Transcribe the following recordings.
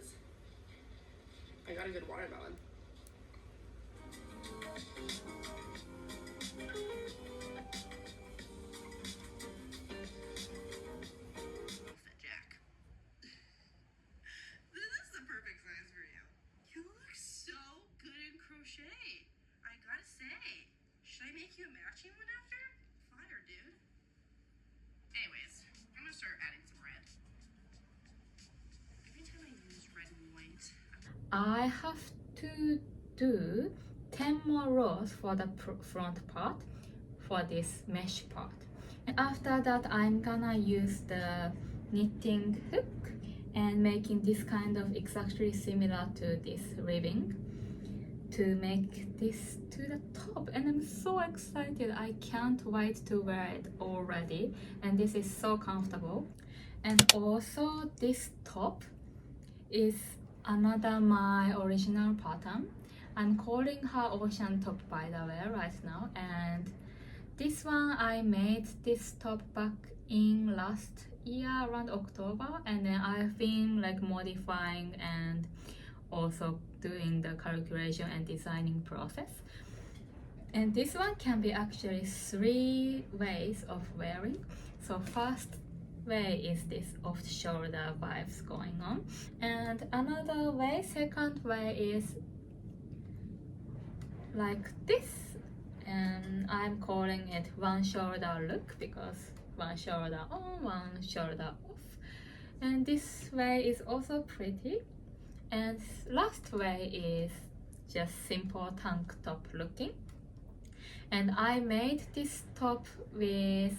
is. I got a good watermelon. Crochet. I gotta say, should I make you a matching one after? Fire, dude. Anyways, I'm gonna start adding some red. Every time I use red and white, I have to do 10 more rows for the front part for this mesh part. And after that, I'm gonna use the knitting hook and making this kind of exactly similar to this ribbing to make this to the top, and I'm so excited. I can't wait to wear it already, and this is so comfortable. And also this top is another my original pattern. I'm calling her ocean top by the way right now, and this one I made this top back in last year around October, and then I've been like modifying and also doing the calculation and designing process. And this one can be actually 3 ways of wearing. So first way is this off shoulder vibes going on, and another way, second way, is like this, and I'm calling it one shoulder look because one shoulder on, one shoulder off. And this way is also pretty. And last way is just simple tank top looking. And I made this top with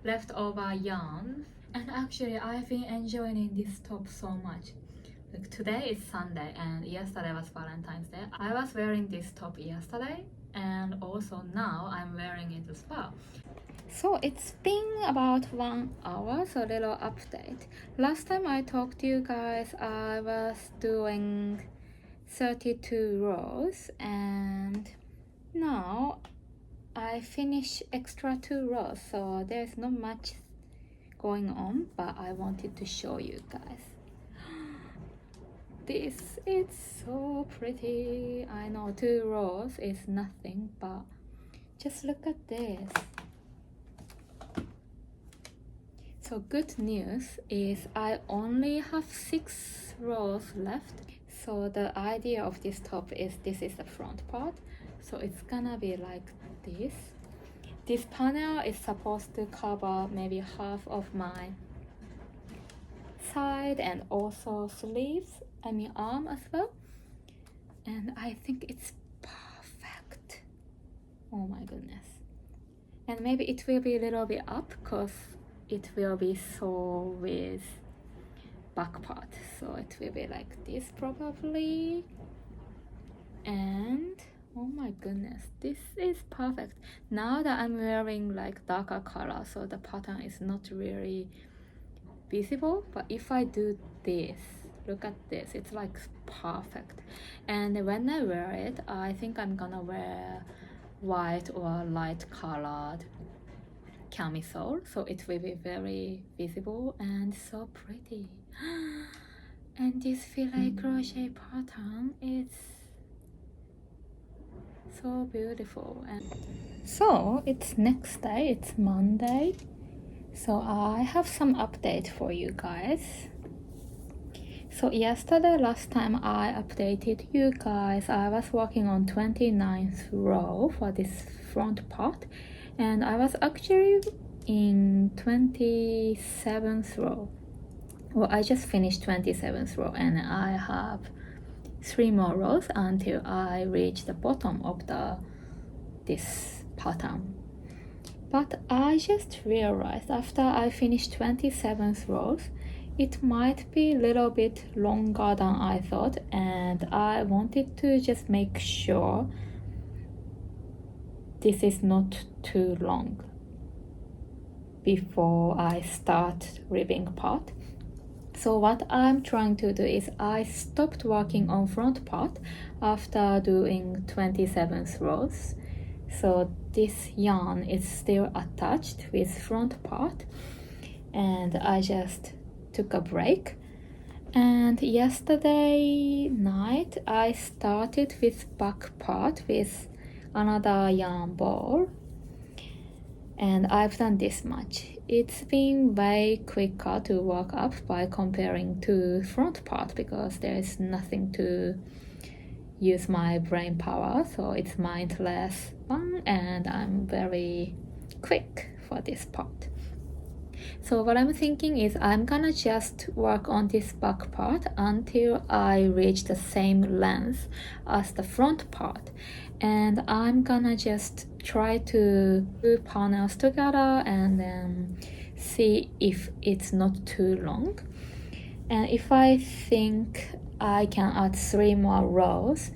leftover yarn, and actually I've been enjoying this top so much. Like today is Sunday and yesterday was Valentine's Day. I was wearing this top yesterday, and also now I'm wearing it as well. So it's been about 1 hour, so a little update. Last time I talked to you guys, I was doing 32 rows, and now I finished extra 2 rows, so there's not much going on, but I wanted to show you guys. This is so pretty. I know 2 rows is nothing, but just look at this. So good news is I only have 6 rows left. So the idea of this top is this is the front part. So it's gonna be like this. This panel is supposed to cover maybe half of my side and also sleeves, I mean arm as well. And I think it's perfect. Oh my goodness. And maybe it will be a little bit up because it will be sewn with back part, so it will be like this probably. And oh my goodness, this is perfect. Now that I'm wearing like darker color, so the pattern is not really visible, but if I do this, look at this, it's like perfect. And when I wear it, I think I'm gonna wear white or light colored camisole, so it will be very visible and so pretty. And this filet crochet pattern is so beautiful. And so it's next day, it's Monday, so I have some update for you guys. So yesterday, last time I updated you guys, I was working on 29th row for this front part, and I was actually in 27th row. Well, I just finished 27th row, and I have 3 more rows until I reach the bottom of this pattern. But I just realized after I finished 27th rows, it might be a little bit longer than I thought, and I wanted to just make sure this is not too long before I start ribbing part. So what I'm trying to do is I stopped working on front part after doing 27th rows. So this yarn is still attached with front part, and I just took a break, And yesterday night I started with back part with another yarn ball, and I've done this much. It's been way quicker to work up by comparing to front part because there is nothing to use my brain power, so it's mindless one and I'm very quick for this part. So what I'm thinking is I'm gonna just work on this back part until I reach the same length as the front part, and I'm gonna just try to do panels together and then see if it's not too long. And if I think I can add 3 more rows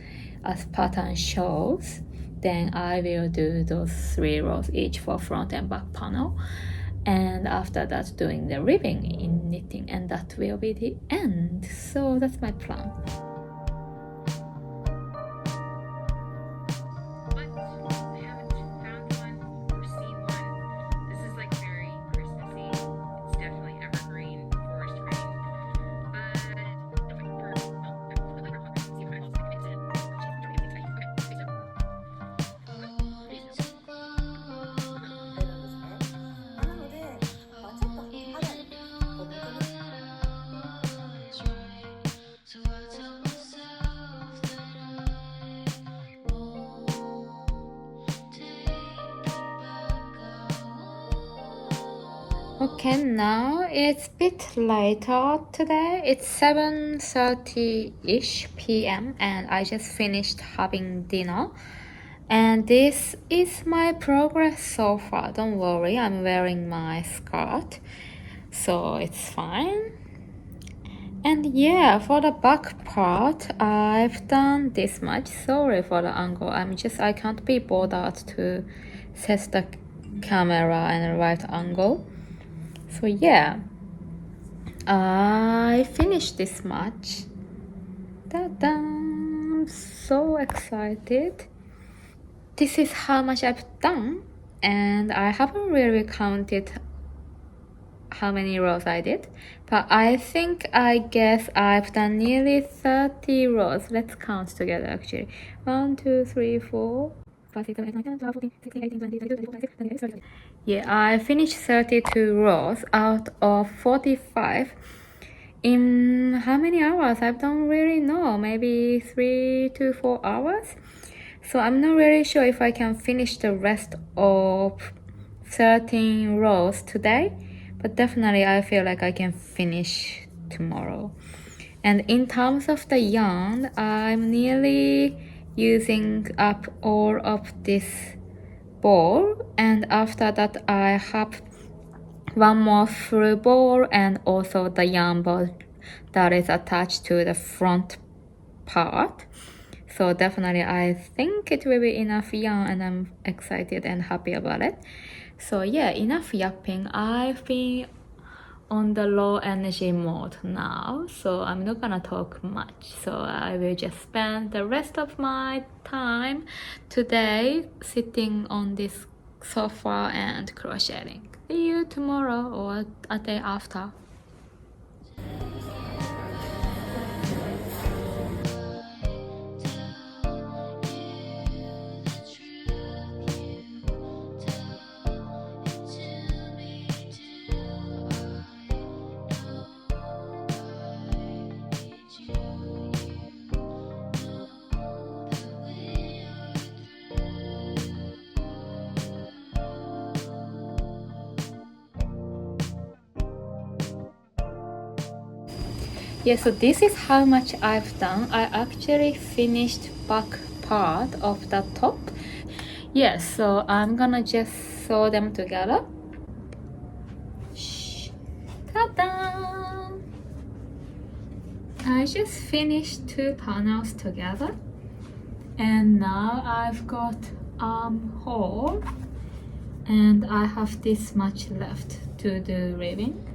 as pattern shows, then I will do those 3 rows each for front and back panel, and after that doing the ribbing in knitting, and that will be the end. So that's my plan. Okay, now it's a bit later today. It's 7:30-ish p.m. and I just finished having dinner. And this is my progress so far. Don't worry, I'm wearing my skirt, so it's fine. And yeah, for the back part, I've done this much. Sorry for the angle. I can't be bothered to set the camera in the right angle. So yeah, I finished this much. Ta-da! I'm so excited. This is how much I've done, and I haven't really counted how many rows I did, but I guess I've done nearly 30 rows. Let's count together actually. 1, 2, 3, 4, 5, 6, 7, 8, 9, 10, 12, 14, 16, 18, 20, 22, 24, 26, 27, 28, 29. Yeah, I finished 32 rows out of 45 in how many hours? I don't really know, maybe 3 to 4 hours. So I'm not really sure if I can finish the rest of 13 rows today, but definitely I feel like I can finish tomorrow. And in terms of the yarn, I'm nearly using up all of this ball, and after that I have one more full ball and also the yarn ball that is attached to the front part. So definitely I think it will be enough yarn, and I'm excited and happy about it. So yeah, enough yapping. I've been on the low energy mode now, so I'm not gonna talk much. So I will just spend the rest of my time today sitting on this sofa and crocheting. See you tomorrow or a day after. Yeah, so this is how much I've done. I actually finished back part of the top. Yeah, so I'm gonna just sew them together. Ta-da! I just finished 2 panels together, and now I've got armhole, and I have this much left to do ribbing.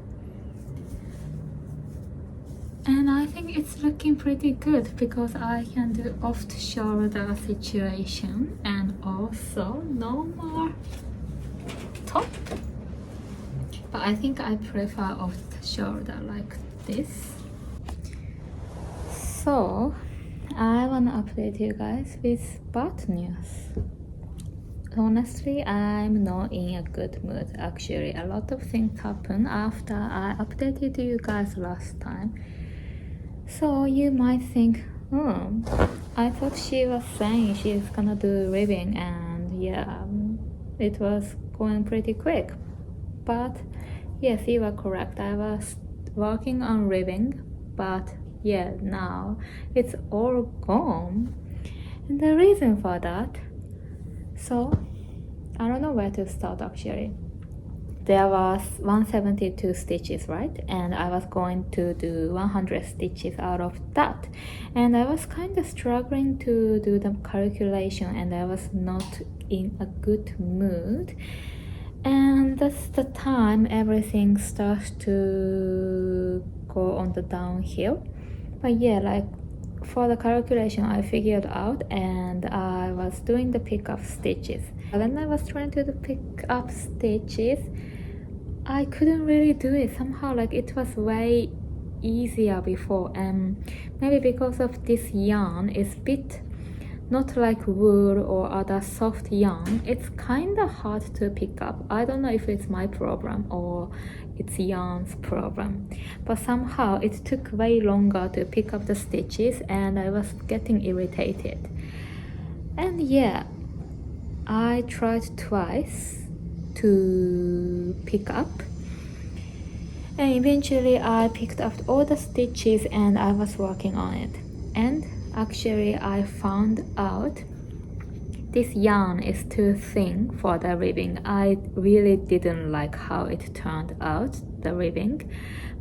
And I think it's looking pretty good because I can do off the shoulder situation, and also no more top. But I think I prefer off the shoulder like this. So I wanna update you guys with bad news. Honestly, I'm not in a good mood. Actually, a lot of things happened after I updated you guys last time. So you might think, I thought she was saying she's gonna do ribbing, and yeah, it was going pretty quick. But yes, you are correct. I was working on ribbing, but yeah, now it's all gone. And the reason for that, so I don't know where to start actually. There was 172 stitches, right? And I was going to do 100 stitches out of that. And I was kind of struggling to do the calculation, and I was not in a good mood. And that's the time everything starts to go on the downhill. But yeah, like for the calculation I figured out, and I was doing the pick up stitches. When I was trying to pick up stitches, I couldn't really do it somehow. Like it was way easier before, and maybe because of this yarn is bit not like wool or other soft yarn, it's kind of hard to pick up. I don't know if it's my problem or it's yarn's problem, but somehow it took way longer to pick up the stitches, and I was getting irritated. And yeah, I tried twice to pick up, and eventually I picked up all the stitches and I was working on it. And actually I found out this yarn is too thin for the ribbing. I really didn't like how it turned out, the ribbing,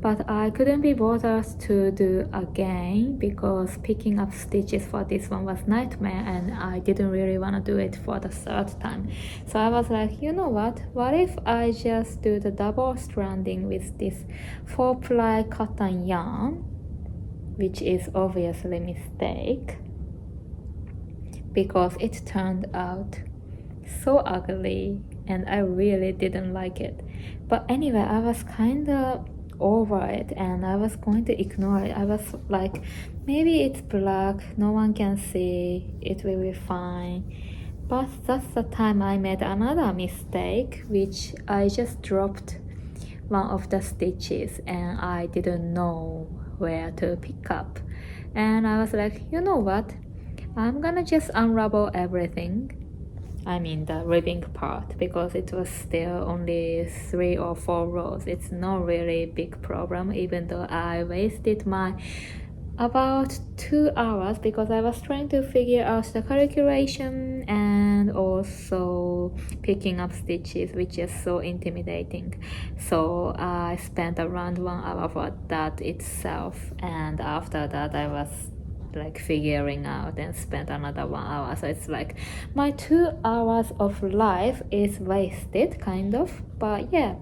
but I couldn't be bothered to do again because picking up stitches for this one was nightmare, and I didn't really want to do it for the third time. So I was like, you know what if I just do the double stranding with this 4-ply cotton yarn, which is obviously a mistake because it turned out so ugly and I really didn't like it. But anyway, I was kind of over it and I was going to ignore it. I was like, maybe it's black, no one can see, it will be fine. But that's the time I made another mistake, which I just dropped one of the stitches and I didn't know where to pick up. And I was like, you know what, I'm gonna just unravel everything. I mean the ribbing part, because it was still only 3 or 4 rows. It's not really a big problem, even though I wasted my about 2 hours because I was trying to figure out the calculation and also picking up stitches, which is so intimidating. So I spent around 1 hour for that itself, and after that I was like figuring out and spent another 1 hour. So it's like my 2 hours of life is wasted kind of, but yeah,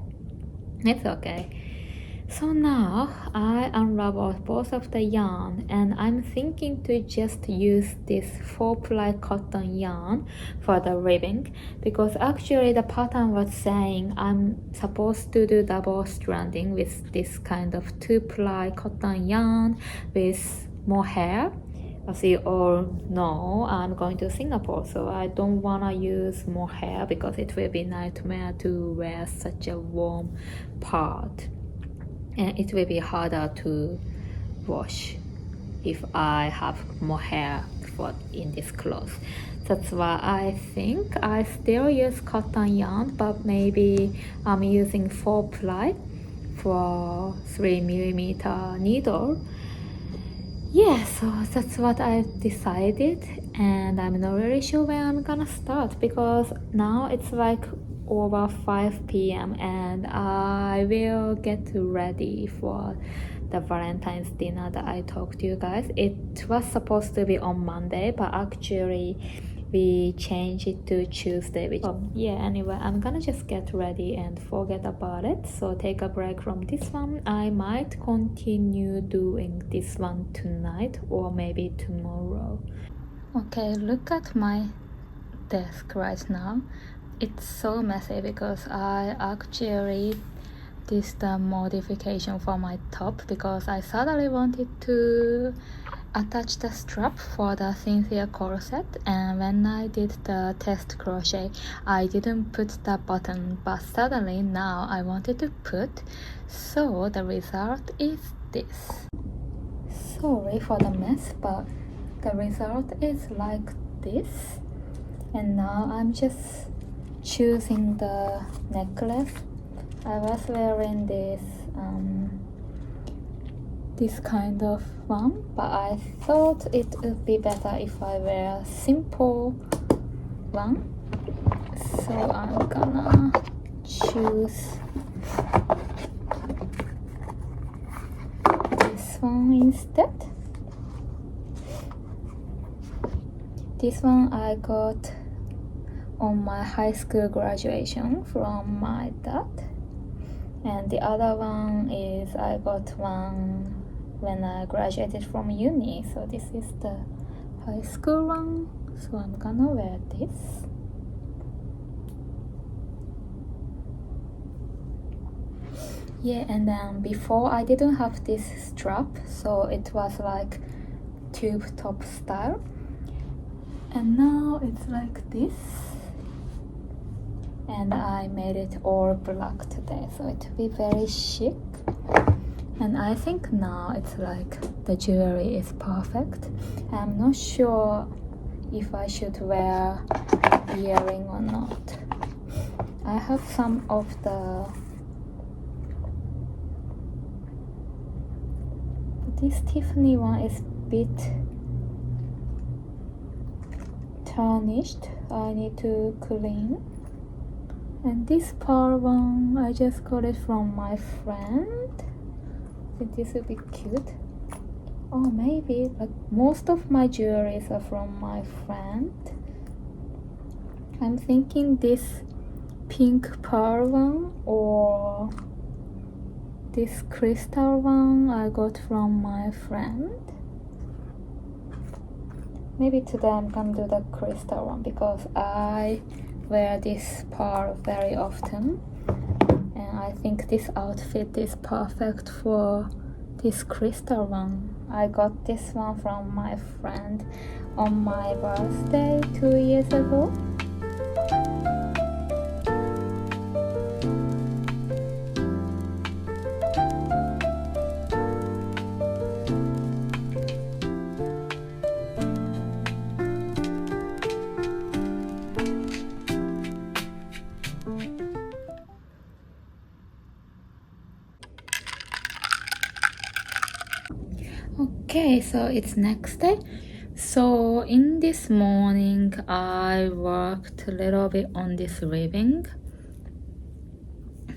it's okay. So now I unraveled both of the yarn and I'm thinking to just use this 4-ply cotton yarn for the ribbing, because actually the pattern was saying I'm supposed to do double stranding with this kind of 2-ply cotton yarn with mohair. As you all know, I'm going to Singapore, so I don't want to use mohair because it will be nightmare to wear such a warm part, and it will be harder to wash if I have mohair in this cloth. That's why I think I still use cotton yarn, but maybe I'm using 4-ply for 3mm needle. Yeah, so that's what I decided, and I'm not really sure where I'm gonna start because now it's like over 5 p.m. and I will get ready for the Valentine's dinner that I talked to you guys. It was supposed to be on Monday, but actually we changed it to Tuesday. Yeah, anyway, I'm gonna just get ready and forget about it. So take a break from this one. I might continue doing this one tonight or maybe tomorrow. Okay, look at my desk right now. It's so messy because I actually did the modification for my top because I suddenly wanted to attach the strap for the Cynthia corset, and when I did the test crochet I didn't put the button, but suddenly now I wanted to put, so the result is this. Sorry for the mess, but the result is like this. And now I'm just choosing the necklace. I was wearing this kind of one, but I thought it would be better if I wear a simple one, so I'm gonna choose this one instead. This one I got on my high school graduation from my dad, and the other one is I got one when I graduated from uni, so this is the high school one, so I'm gonna wear this. Yeah, and then before I didn't have this strap, so it was like tube top style, and now it's like this, and I made it all black today, so it will be very chic. And I think now it's like the jewelry is perfect. I'm not sure if I should wear earring or not. I have some of this Tiffany one is a bit tarnished. I need to clean. And this pearl one, I just got it from my friend. I think this would be cute. Oh, maybe, but most of my jewelries are from my friend. I'm thinking this pink pearl one or this crystal one I got from my friend. Maybe today I'm gonna do the crystal one because I wear this pearl very often, and I think this outfit is perfect for this crystal one. I got this one from my friend on my birthday 2 years ago. Okay, so it's next day. So in this morning I worked a little bit on this ribbing,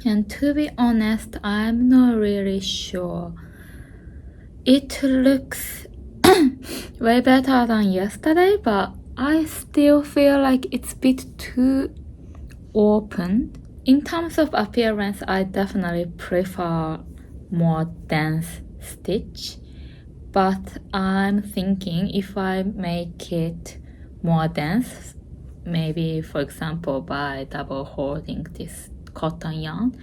and to be honest I'm not really sure. It looks way better than yesterday, but I still feel like it's a bit too open. In terms of appearance, I definitely prefer more dense stitch, but I'm thinking if I make it more dense, maybe for example by double holding this cotton yarn,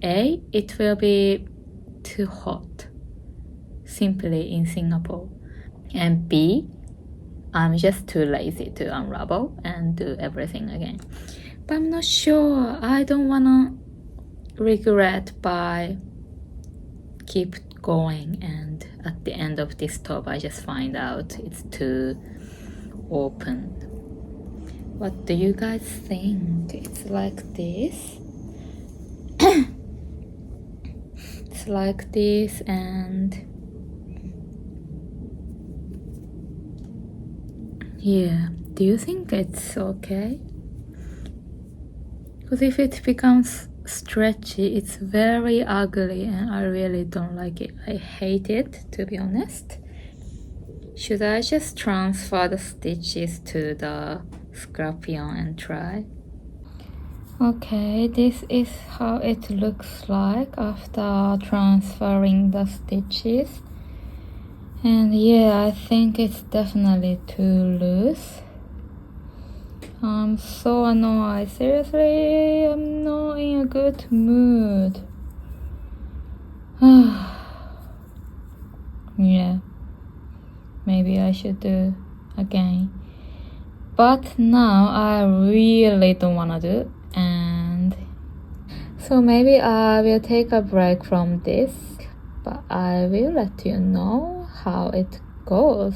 A, it will be too hot simply in Singapore, and B, I'm just too lazy to unravel and do everything again. But I'm not sure. I don't wanna regret by keep going, and at the end of this top I just find out it's too open. What do you guys think? It's like this. It's like this, and yeah, do you think it's okay? Because if it becomes stretchy, it's very ugly and I really don't like it. I hate it, to be honest. Should I just transfer the stitches to the scrap yarn and try? Okay, this is how it looks like after transferring the stitches. And yeah, I think it's definitely too loose. I'm so annoyed. Seriously, I'm not in a good mood. Yeah. maybe I should do again. But now I really don't wanna do, and so maybe I will take a break from this, but I will let you know how it goes.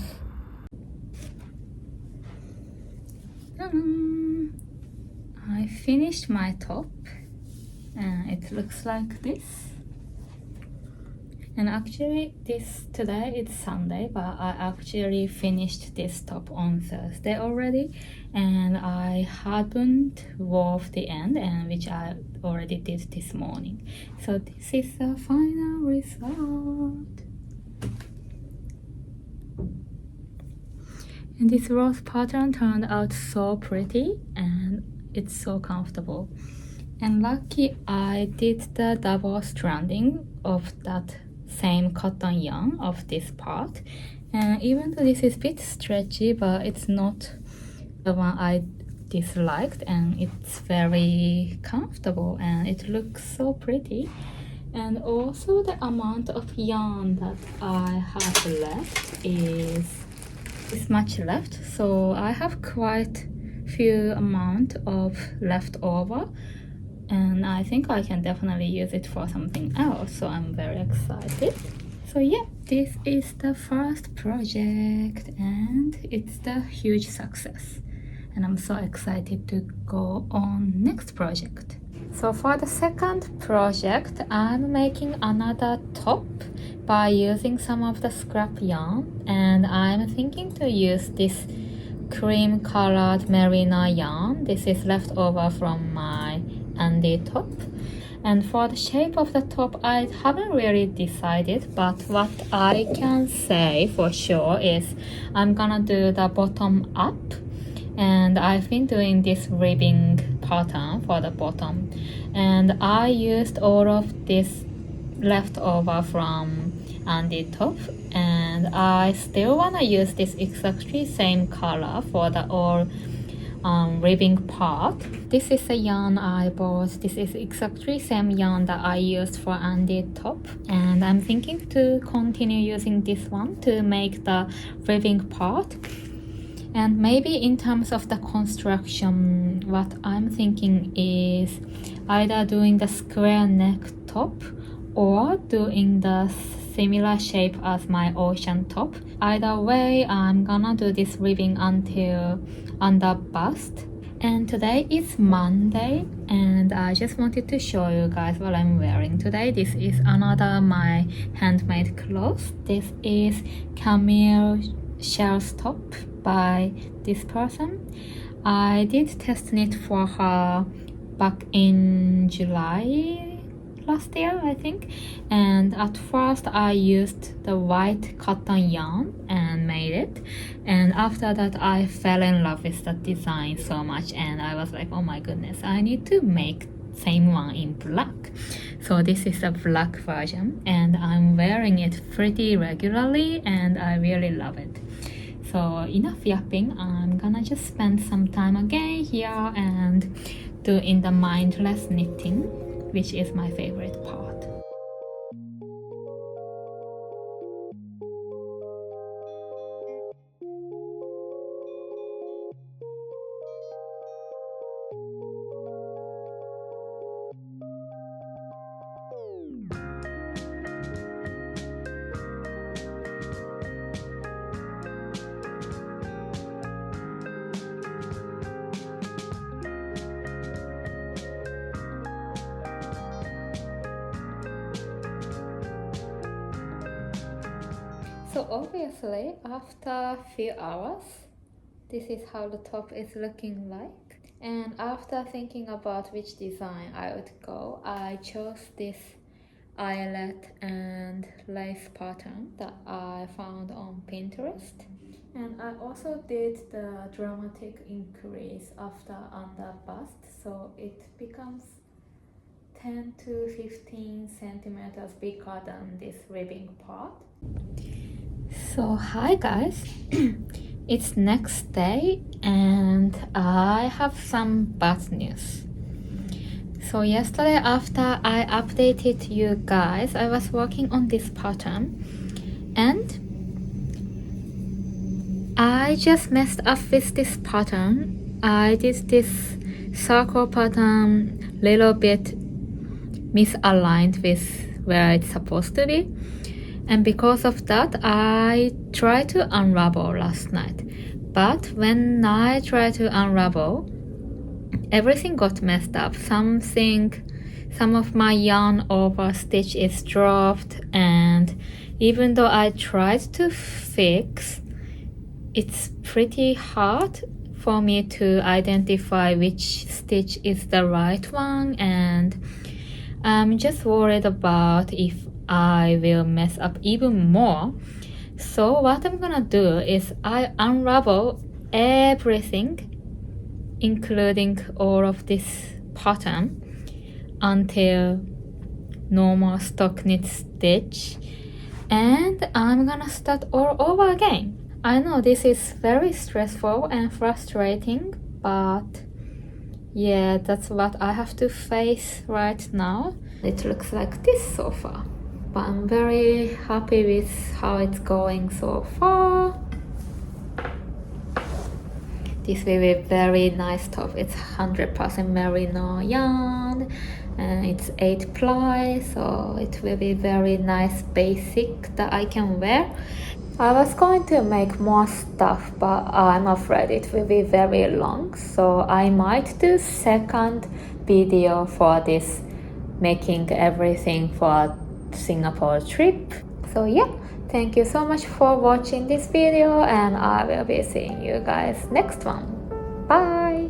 I finished my top and it looks like this. And actually today it's Sunday, but I actually finished this top on Thursday already, and I hadn't wove the end, and which I already did this morning. So this is the final result. And this rose pattern turned out so pretty and it's so comfortable. And lucky I did the double stranding of that same cotton yarn of this part, and even though this is a bit stretchy, but it's not the one I disliked, and it's very comfortable and it looks so pretty. And also the amount of yarn that I have left is much left, so I have quite few amount of leftover, and I think I can definitely use it for something else, so I'm very excited. So yeah, this is the first project and it's the huge success, and I'm so excited to go on next project. So for the second project, I'm making another top by using some of the scrap yarn, and I'm thinking to use this cream colored merino yarn. This is left over from my Andy top. And for the shape of the top, I haven't really decided, but what I can say for sure is I'm gonna do the bottom up, and I've been doing this ribbing pattern for the bottom, and I used all of this leftover from Andy top, and I still wanna use this exactly same color for the all ribbing part. This is a yarn I bought. This is exactly same yarn that I used for Andy top, and I'm thinking to continue using this one to make the ribbing part. And maybe in terms of the construction, what I'm thinking is either doing the square neck top or doing the similar shape as my ocean top. Either way, I'm gonna do this ribbing until under bust. And today is Monday, and I just wanted to show you guys what I'm wearing today. This is another my handmade clothes. This is Camille Shell's top by this person. I did test knit for her back in July last year, I think, and at first I used the white cotton yarn and made it, and after that I fell in love with the design so much, and I was like, oh my goodness, I need to make same one in black. So this is a black version, and I'm wearing it pretty regularly and I really love it. So enough yapping, I'm gonna just spend some time again here and doing the mindless knitting, which is my favorite part. So obviously, after a few hours, this is how the top is looking like. And after thinking about which design I would go, I chose this eyelet and lace pattern that I found on Pinterest. And I also did the dramatic increase after under bust, so it becomes 10 to 15 centimeters bigger than this ribbing part. So hi guys, it's next day and I have some bad news. So yesterday after I updated you guys, I was working on this pattern and I just messed up with this pattern. I did this circle pattern little bit misaligned with where it's supposed to be, and because of that I tried to unravel last night, but when I tried to unravel, everything got messed up. Some of my yarn over stitch is dropped, and even though I tried to fix, it's pretty hard for me to identify which stitch is the right one, and I'm just worried about if I will mess up even more. So what I'm gonna do is I unravel everything, including all of this pattern, until normal stock knit stitch, and I'm gonna start all over again. I know this is very stressful and frustrating, but yeah, that's what I have to face right now. It looks like this so far, but I'm very happy with how it's going so far. This will be a very nice top. It's 100% merino yarn and it's 8 ply, so it will be very nice basic that I can wear. I was going to make more stuff, but I'm afraid it will be very long, so I might do second video for this, making everything for Singapore trip. So yeah, thank you so much for watching this video, and I will be seeing you guys next one. Bye.